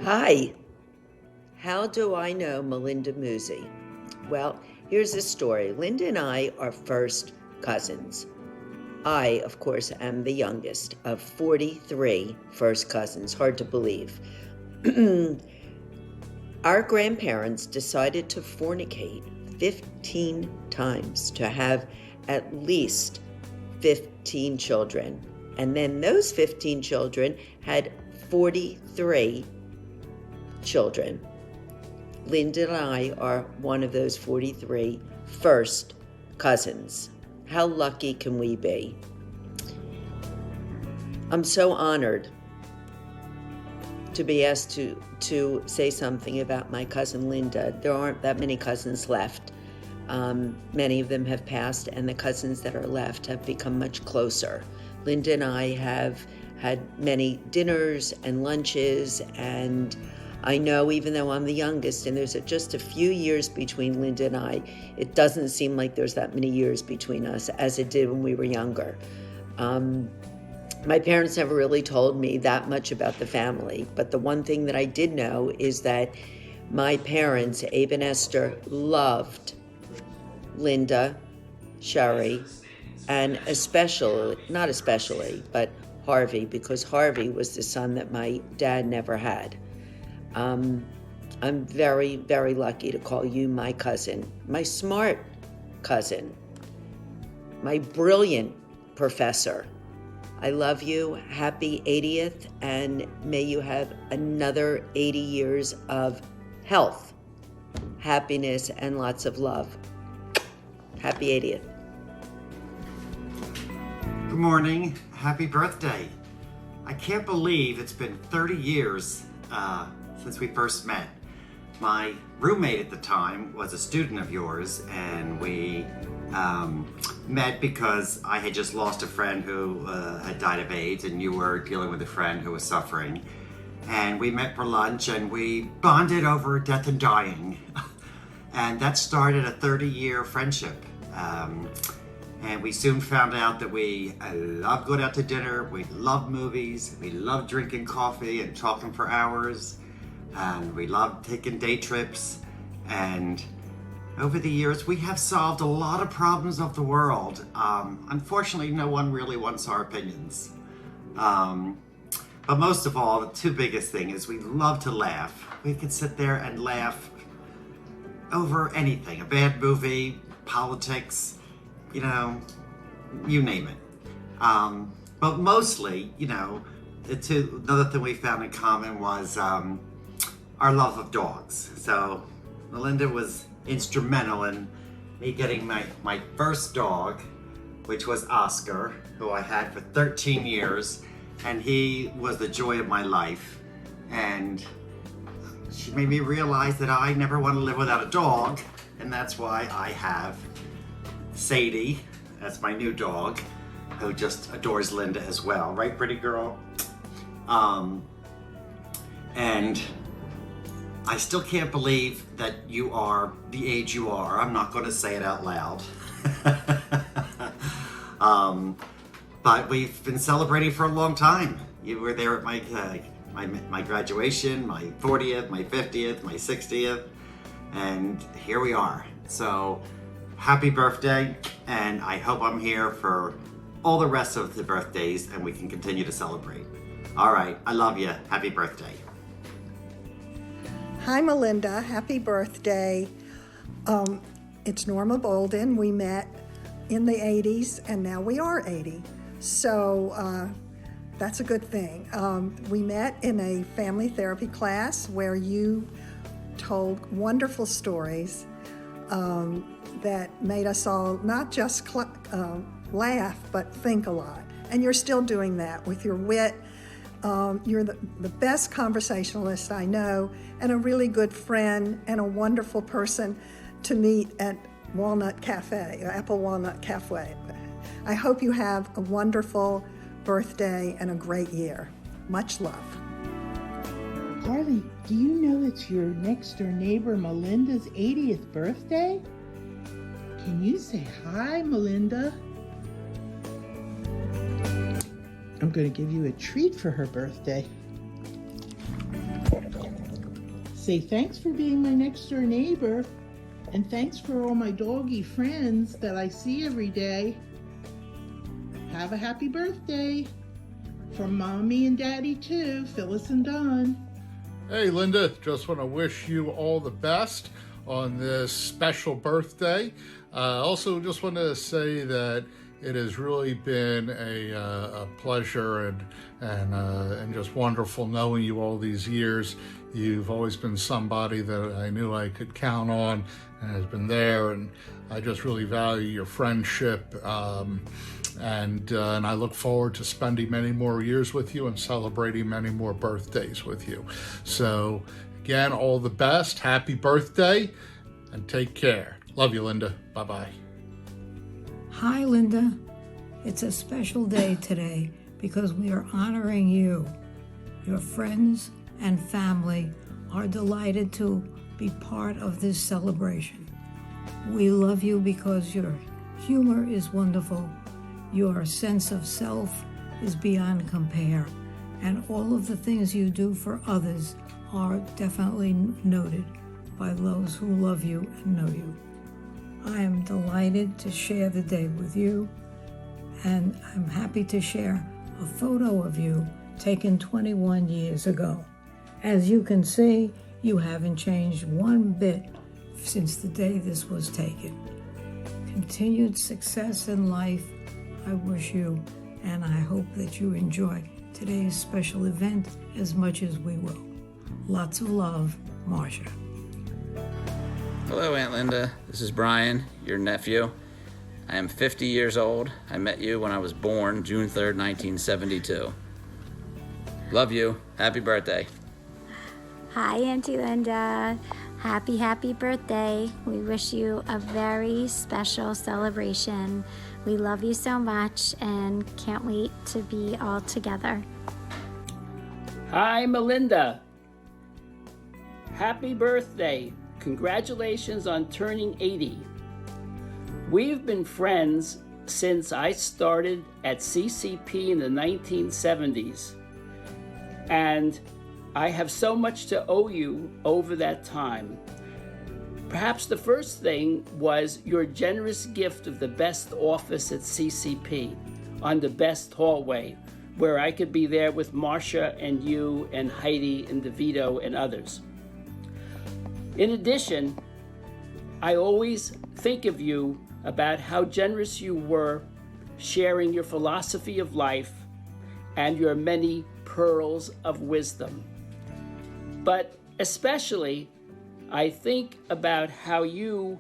Hi, how do I know Malinda Musi? Well, here's the story. Linda and I are first cousins. I, of course, am the youngest of 43 first cousins. Hard to believe. Our grandparents decided to fornicate 15 times to have at least 15 children. And then those 15 children had 43 children. Linda and I are one of those 43 first cousins. How lucky can we be? I'm so honored to be asked to say something about my cousin Linda. There aren't that many cousins left. Many of them have passed, and the cousins that are left have become much closer. Linda and I have had many dinners and lunches, and I know even though I'm the youngest and there's just a few years between Linda and I, it doesn't seem like there's that many years between us as it did when we were younger. My parents never really told me that much about the family, but the one thing that I did know is that my parents, Abe and Esther, loved Linda, Sherry, and not especially, but Harvey, because Harvey was the son that my dad never had. I'm very, very lucky to call you my cousin, my smart cousin, my brilliant professor. I love you. Happy 80th, and may you have another 80 years of health, happiness, and lots of love. Happy 80th. Good morning. Happy birthday. I can't believe it's been 30 years since we first met. My roommate at the time was a student of yours, and we met because I had just lost a friend who had died of AIDS, and you were dealing with a friend who was suffering. And we met for lunch, and we bonded over death and dying. And that started a 30-year friendship. And we soon found out that we loved going out to dinner, we loved movies, we loved drinking coffee and talking for hours, and we loved taking day trips. And over the years, we have solved a lot of problems of the world. Unfortunately, no one really wants our opinions. But most of all, the two biggest things is we love to laugh. We could sit there and laugh over anything, a bad movie, politics, you name it. But mostly, another thing we found in common was our love of dogs. So Malinda was instrumental in me getting my first dog, which was Oscar, who I had for 13 years, and he was the joy of my life. And she made me realize that I never want to live without a dog, and that's why I have Sadie, that's my new dog, who just adores Linda as well. Right, pretty girl? And I still can't believe that you are the age you are. I'm not going to say it out loud. But we've been celebrating for a long time. You were there at my graduation, my 40th, my 50th, my 60th, and here we are. So happy birthday, and I hope I'm here for all the rest of the birthdays and we can continue to celebrate. All right, I love you. Happy birthday. Hi, Malinda. Happy birthday. It's Norma Bolden. We met in the 80s, and now we are 80. So that's a good thing. We met in a family therapy class where you told wonderful stories that made us all not just laugh, but think a lot. And you're still doing that with your wit. You're the best conversationalist I know, and a really good friend, and a wonderful person to meet at Apple Walnut Cafe. I hope you have a wonderful birthday and a great year. Much love. Harley, do you know it's your next door neighbor Melinda's 80th birthday? Can you say hi, Malinda? I'm going to give you a treat for her birthday. say thanks for being my next door neighbor, and thanks for all my doggy friends that I see every day. Have a happy birthday. From Mommy and Daddy too, Phyllis and Don. Hey Linda, just want to wish you all the best on this special birthday. Also just want to say that it has really been a pleasure and just wonderful knowing you all these years. You've always been somebody that I knew I could count on and has been there, and I just really value your friendship. And I look forward to spending many more years with you and celebrating many more birthdays with you. So again, all the best. Happy birthday and take care. Love you, Linda. Bye-bye. Hi, Linda. It's a special day today because we are honoring you. Your friends and family are delighted to be part of this celebration. We love you because your humor is wonderful. Your sense of self is beyond compare, and all of the things you do for others are definitely noted by those who love you and know you. I am delighted to share the day with you, and I'm happy to share a photo of you taken 21 years ago. As you can see, you haven't changed one bit since the day this was taken. Continued success in life I wish you, and I hope that you enjoy today's special event as much as we will. Lots of love, Marcia. Hello, Aunt Linda. This is Brian, your nephew. I am 50 years old. I met you when I was born, June 3rd, 1972. Love you. Happy birthday. Hi, Auntie Linda. Happy birthday. We wish you a very special celebration. We love you so much and can't wait to be all together. Hi, Malinda. Happy birthday. Congratulations on turning 80. We've been friends since I started at CCP in the 1970s. And I have so much to owe you over that time. Perhaps the first thing was your generous gift of the best office at CCP on the best hallway, where I could be there with Marcia and you and Heidi and DeVito and others. In addition, I always think of you about how generous you were sharing your philosophy of life and your many pearls of wisdom. But especially, I think about how you,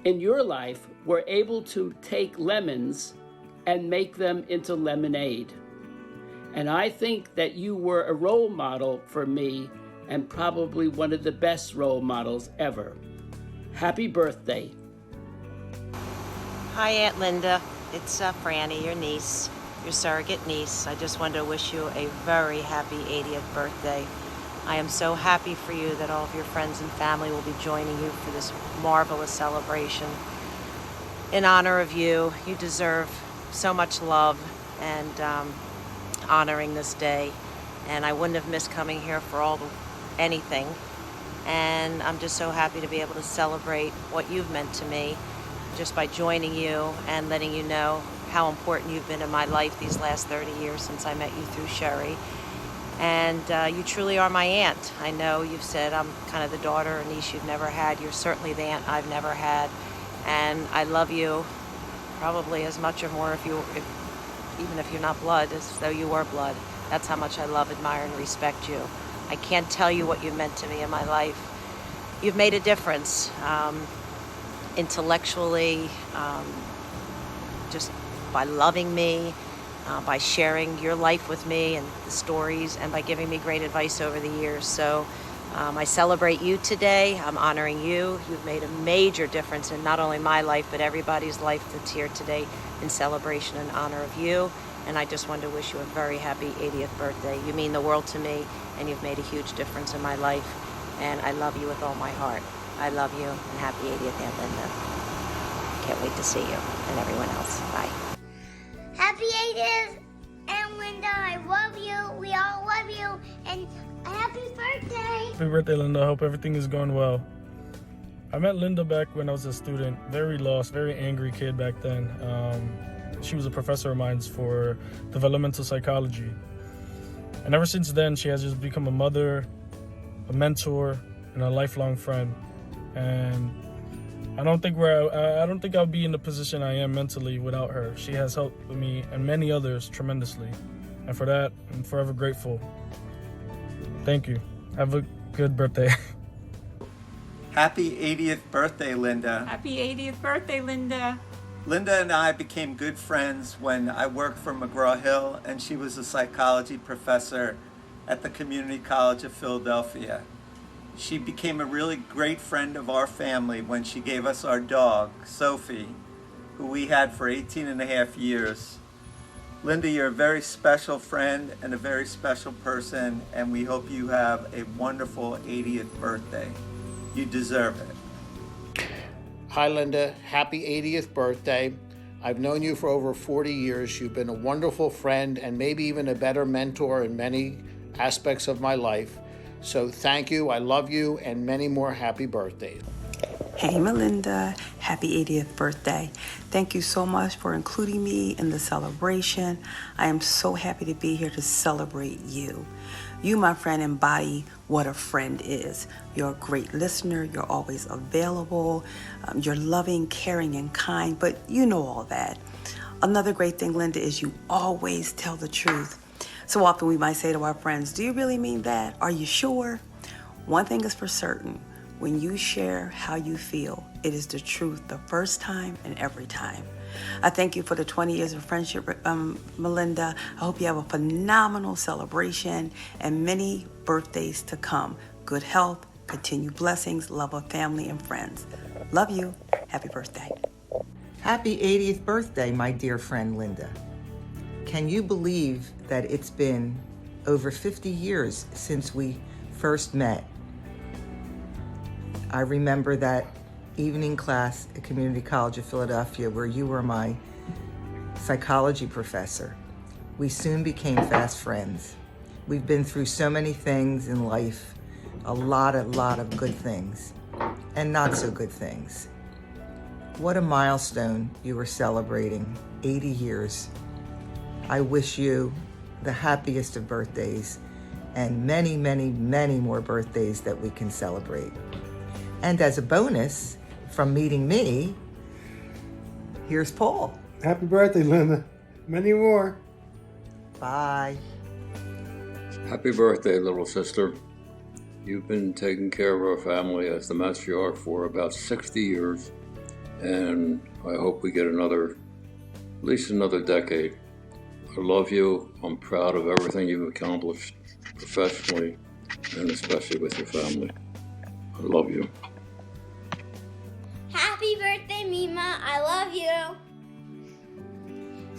in your life, were able to take lemons and make them into lemonade. And I think that you were a role model for me and probably one of the best role models ever. Happy birthday. Hi, Aunt Linda. It's Franny, your niece, your surrogate niece. I just wanted to wish you a very happy 80th birthday. I am so happy for you that all of your friends and family will be joining you for this marvelous celebration. In honor of you, you deserve so much love and honoring this day. And I wouldn't have missed coming here for anything. And I'm just so happy to be able to celebrate what you've meant to me just by joining you and letting you know how important you've been in my life these last 30 years since I met you through Sherry. And you truly are my aunt. I know you've said I'm kind of the daughter or niece you've never had. You're certainly the aunt I've never had. And I love you probably as much or more even if you're not blood, as though you were blood. That's how much I love, admire, and respect you. I can't tell you what you've meant to me in my life. You've made a difference intellectually, just by loving me, by sharing your life with me and the stories, and by giving me great advice over the years. So I celebrate you today. I'm honoring you. You've made a major difference in not only my life, but everybody's life that's here today in celebration and honor of you. And I just wanted to wish you a very happy 80th birthday. You mean the world to me, and you've made a huge difference in my life. And I love you with all my heart. I love you, and happy 80th, Aunt Linda. Can't wait to see you and everyone else. Bye. Happy 80th, Aunt Linda. I love you. We all love you. you, and happy birthday. Happy birthday, Linda. I hope everything is going well. I met Linda back when I was a student. Very lost, very angry kid back then. She was a professor of mine for developmental psychology. And ever since then, she has just become a mother, a mentor, and a lifelong friend. And I don't think I'll be in the position I am mentally without her. She has helped me and many others tremendously. And for that, I'm forever grateful. Thank you. Have a good birthday. Happy 80th birthday, Linda. Happy 80th birthday, Linda. Linda and I became good friends when I worked for McGraw-Hill and she was a psychology professor at the Community College of Philadelphia. She became a really great friend of our family when she gave us our dog, Sophie, who we had for 18 and a half years. Linda, you're a very special friend and a very special person, and we hope you have a wonderful 80th birthday. You deserve it. Hi, Linda. Happy 80th birthday. I've known you for over 40 years. You've been a wonderful friend and maybe even a better mentor in many aspects of my life. So thank you, I love you, and many more happy birthdays. Hey Malinda, happy 80th birthday. Thank you so much for including me in the celebration. I am so happy to be here to celebrate you. You, my friend, embody what a friend is. You're a great listener, you're always available, you're loving, caring, and kind, but you know all that. Another great thing, Linda, is you always tell the truth. So often we might say to our friends, do you really mean that? Are you sure? One thing is for certain, when you share how you feel, it is the truth the first time and every time. I thank you for the 20 years of friendship, Malinda. I hope you have a phenomenal celebration and many birthdays to come. Good health, continued blessings, love of family and friends. Love you. Happy birthday. Happy 80th birthday, my dear friend Linda. Can you believe that it's been over 50 years since we first met? I remember that evening class at Community College of Philadelphia where you were my psychology professor. We soon became fast friends. We've been through so many things in life, a lot of good things, and not so good things. What a milestone you were celebrating, 80 years. I wish you the happiest of birthdays and many, many, many more birthdays that we can celebrate. And as a bonus from meeting me, here's Paul. Happy birthday, Linda. Many more. Bye. Happy birthday, little sister. You've been taking care of our family as the matriarch for about 60 years, and I hope we get at least another decade. I love you. I'm proud of everything you've accomplished professionally and especially with your family. I love you. Happy birthday, Mima. I love you.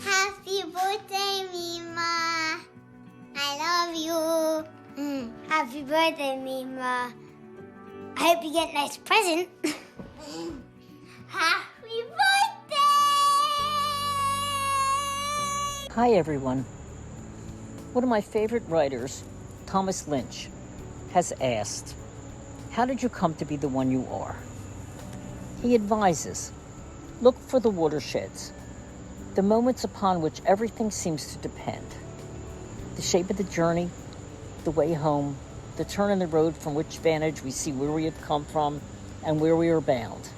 Happy birthday, Mima. I love you. Happy birthday, Mima. I hope you get a nice present. Happy birthday! Hi, everyone. One of my favorite writers, Thomas Lynch, has asked, how did you come to be the one you are? He advises, look for the watersheds, the moments upon which everything seems to depend. The shape of the journey, the way home, the turn in the road from which vantage we see where we have come from and where we are bound.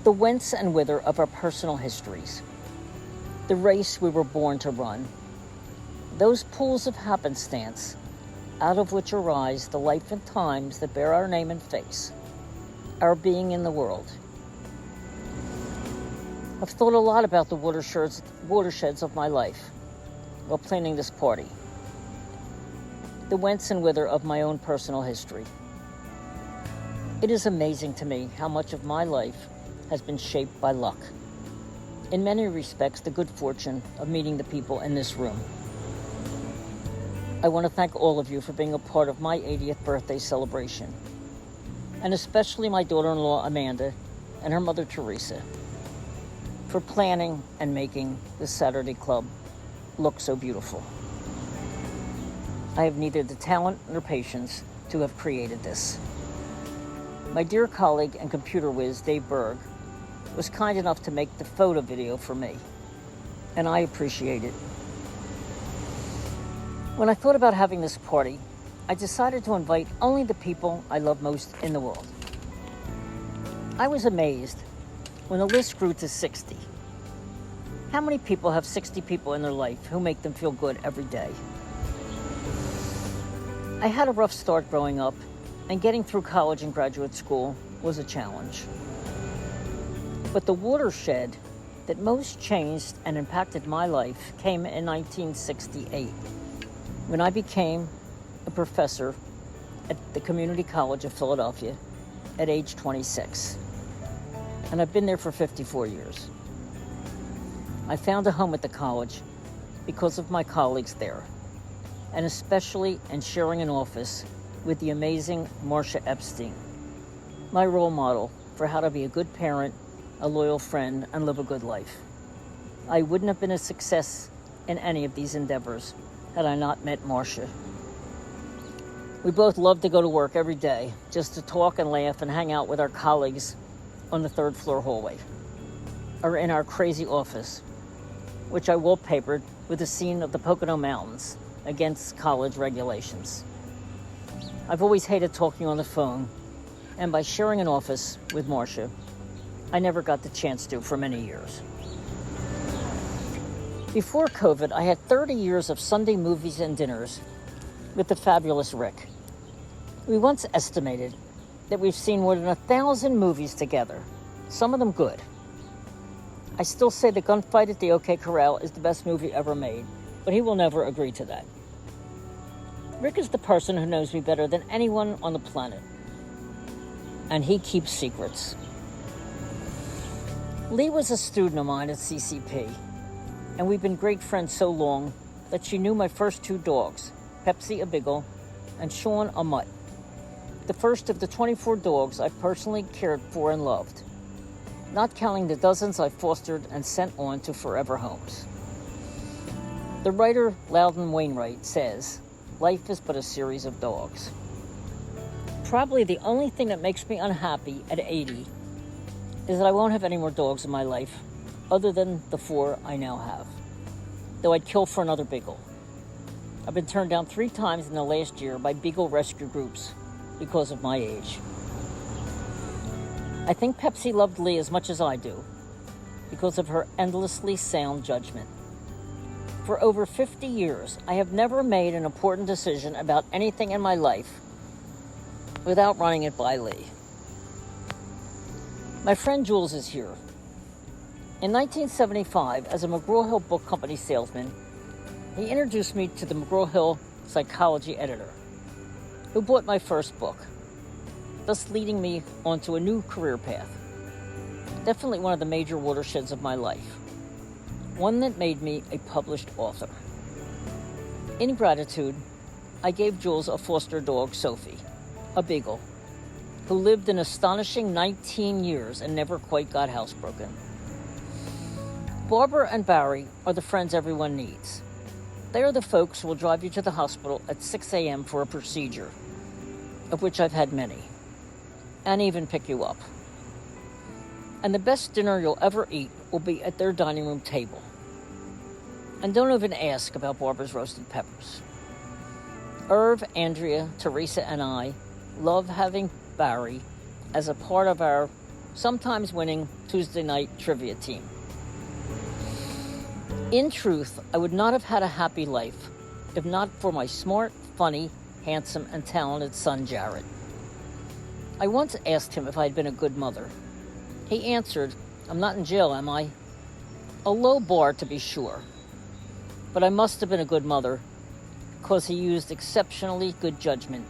The whence and whither of our personal histories. The race we were born to run. Those pools of happenstance, out of which arise the life and times that bear our name and face, our being in the world. I've thought a lot about the watersheds of my life while planning this party. The whence and whither of my own personal history. It is amazing to me how much of my life has been shaped by luck. In many respects, the good fortune of meeting the people in this room. I want to thank all of you for being a part of my 80th birthday celebration, and especially my daughter-in-law Amanda and her mother Teresa for planning and making the Saturday Club look so beautiful. I have neither the talent nor patience to have created this. My dear colleague and computer whiz, Dave Berg, was kind enough to make the photo video for me, and I appreciate it. When I thought about having this party, I decided to invite only the people I love most in the world. I was amazed when the list grew to 60. How many people have 60 people in their life who make them feel good every day? I had a rough start growing up, and getting through college and graduate school was a challenge. But the watershed that most changed and impacted my life came in 1968, when I became a professor at the Community College of Philadelphia at age 26. And I've been there for 54 years. I found a home at the college because of my colleagues there, and especially in sharing an office with the amazing Marcia Epstein, my role model for how to be a good parent, a loyal friend, and live a good life. I wouldn't have been a success in any of these endeavors had I not met Marcia. We both love to go to work every day just to talk and laugh and hang out with our colleagues on the third floor hallway, or in our crazy office, which I wallpapered with a scene of the Pocono Mountains against college regulations. I've always hated talking on the phone, and by sharing an office with Marcia, I never got the chance to for many years. Before COVID, I had 30 years of Sunday movies and dinners with the fabulous Rick. We once estimated that we've seen more than 1,000 movies together, some of them good. I still say The Gunfight at the OK Corral is the best movie ever made, but he will never agree to that. Rick is the person who knows me better than anyone on the planet, and he keeps secrets. Lee was a student of mine at CCP, and we've been great friends so long that she knew my first 2 dogs, Pepsi, a beagle, and Sean, a mutt, the first of the 24 dogs I personally cared for and loved, not counting the dozens I fostered and sent on to forever homes. The writer Loudon Wainwright says, life is but a series of dogs. Probably the only thing that makes me unhappy at 80 is that I won't have any more dogs in my life other than the 4 I now have, though I'd kill for another beagle. I've been turned down 3 times in the last year by beagle rescue groups because of my age. I think Pepsi loved Lee as much as I do because of her endlessly sound judgment. For over 50 years, I have never made an important decision about anything in my life without running it by Lee. My friend Jules is here. In 1975, as a McGraw-Hill Book Company salesman, he introduced me to the McGraw-Hill psychology editor, who bought my first book, thus leading me onto a new career path. Definitely one of the major watersheds of my life, one that made me a published author. In gratitude, I gave Jules a foster dog, Sophie, a beagle, who lived an astonishing 19 years and never quite got housebroken. Barbara and Barry are the friends everyone needs. They are the folks who will drive you to the hospital at 6 a.m. for a procedure, of which I've had many, and even pick you up. And the best dinner you'll ever eat will be at their dining room table. And don't even ask about Barbara's roasted peppers. Irv, Andrea, Teresa, and I love having Barry as a part of our sometimes winning Tuesday night trivia team. In truth, I would not have had a happy life if not for my smart, funny, handsome, and talented son, Jared. I once asked him if I had been a good mother. He answered, "I'm not in jail, am I?" A low bar, to be sure. But I must have been a good mother because he used exceptionally good judgment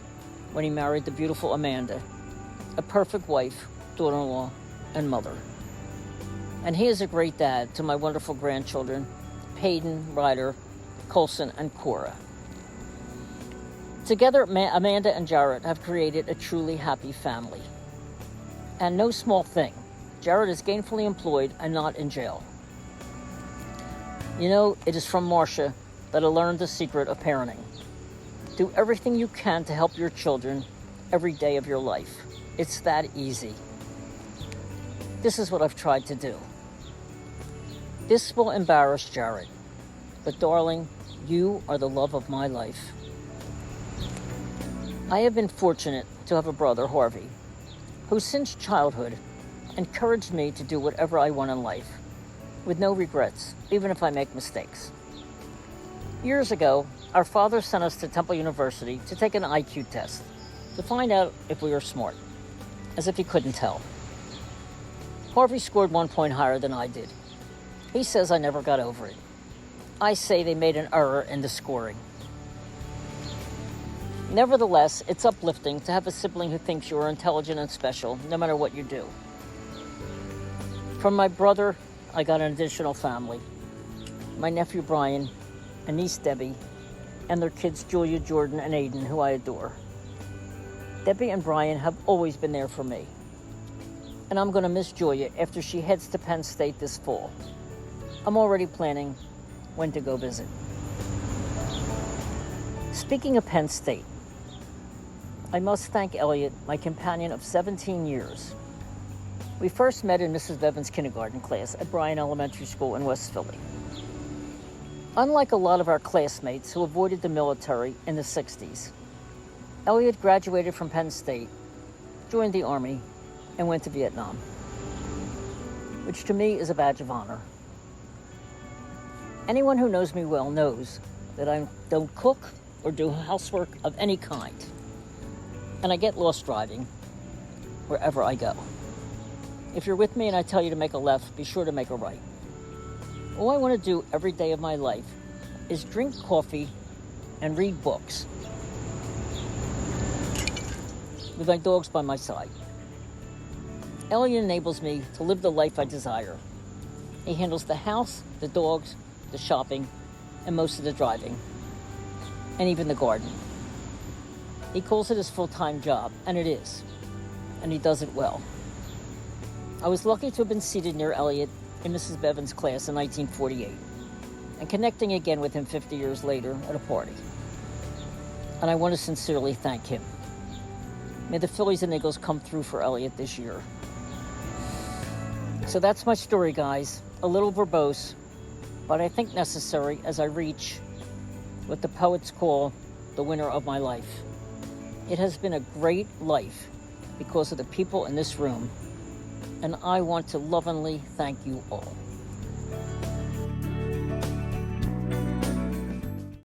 when he married the beautiful Amanda, a perfect wife, daughter-in-law, and mother. And he is a great dad to my wonderful grandchildren, Peyton, Ryder, Colson, and Cora. Together, Amanda and Jared have created a truly happy family. And no small thing, Jared is gainfully employed and not in jail. You know, it is from Marcia that I learned the secret of parenting. Do everything you can to help your children every day of your life. It's that easy. This is what I've tried to do. This will embarrass Jared, but darling, you are the love of my life. I have been fortunate to have a brother, Harvey, who since childhood encouraged me to do whatever I want in life, with no regrets, even if I make mistakes. Years ago, our father sent us to Temple University to take an IQ test to find out if we were smart, as if he couldn't tell. Harvey scored 1 point higher than I did. He says I never got over it. I say they made an error in the scoring. Nevertheless, it's uplifting to have a sibling who thinks you are intelligent and special, no matter what you do. From my brother, I got an additional family. My nephew Brian, and niece Debbie, and their kids Julia, Jordan, and Aiden, who I adore. Debbie and Brian have always been there for me. And I'm going to miss Julia after she heads to Penn State this fall. I'm already planning when to go visit. Speaking of Penn State, I must thank Elliot, my companion of 17 years. We first met in Mrs. Bevan's kindergarten class at Bryan Elementary School in West Philly. Unlike a lot of our classmates who avoided the military in the 60s, Elliot graduated from Penn State, joined the Army, and went to Vietnam, which to me is a badge of honor. Anyone who knows me well knows that I don't cook or do housework of any kind, and I get lost driving wherever I go. If you're with me and I tell you to make a left, be sure to make a right. All I want to do every day of my life is drink coffee and read books with my dogs by my side. Elliot enables me to live the life I desire. He handles the house, the dogs, the shopping, and most of the driving, and even the garden. He calls it his full-time job, and it is, and he does it well. I was lucky to have been seated near Elliot in Mrs. Bevan's class in 1948, and connecting again with him 50 years later at a party. And I want to sincerely thank him. May the Phillies and Eagles come through for Elliot this year. So that's my story, guys. A little verbose, but I think necessary as I reach what the poets call the winter of my life. It has been a great life because of the people in this room, and I want to lovingly thank you all.